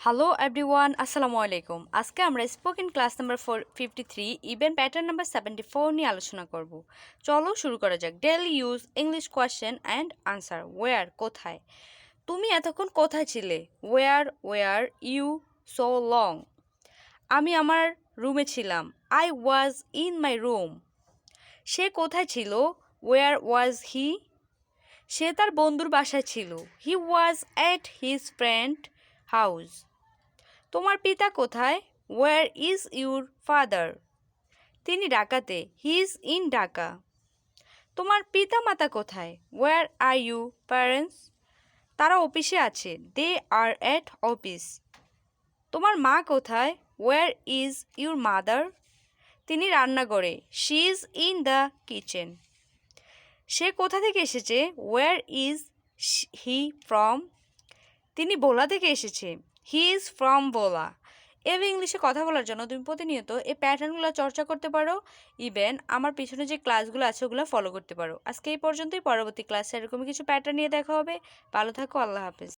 Hello everyone, আসসালামু আলাইকুম। আজকে আমরা spoken class number 53 even pattern number 74 নিয়ে আলোচনা করব। চলো শুরু করা যাক। Daily use English question and answer. Where কোথায়? তুমি এতক্ষণ কোথায় ছিলে? Where you so long? আমি আমার রুমে ছিলাম। I was in my room. সে কোথায় ছিল? ওয়্যার ওয়াজ হি? সে তার বন্ধুর বাসায় ছিল। He was at his friend house. তোমার পিতা কোথায়? Where is your father? তিনি ঢাকাতে। He is in Dhaka. তোমার পিতা মাতা কোথায়? Where are you parents? তারা অফিসে আছে। They are at office. তোমার মা কোথায়? Where is your mother? তিনি রান্নাঘরে। She is in the kitchen. সে কোথা থেকে এসেছে? Where is he from? তিনি ভোলা থেকে এসেছে। He is from Bhola. এভাবে ইংলিশে কথা বলার জন্য তুমি প্রতিনিয়ত এই প্যাটার্নগুলো চর্চা করতে পারো। ইভেন আমার পিছনে যে ক্লাসগুলো আছে ওগুলো ফলো করতে পারো। আজকে এই পর্যন্তই। পরবর্তী ক্লাসে এরকমই কিছু প্যাটার্ন নিয়ে দেখা হবে। ভালো থাকো। আল্লাহ হাফেজ।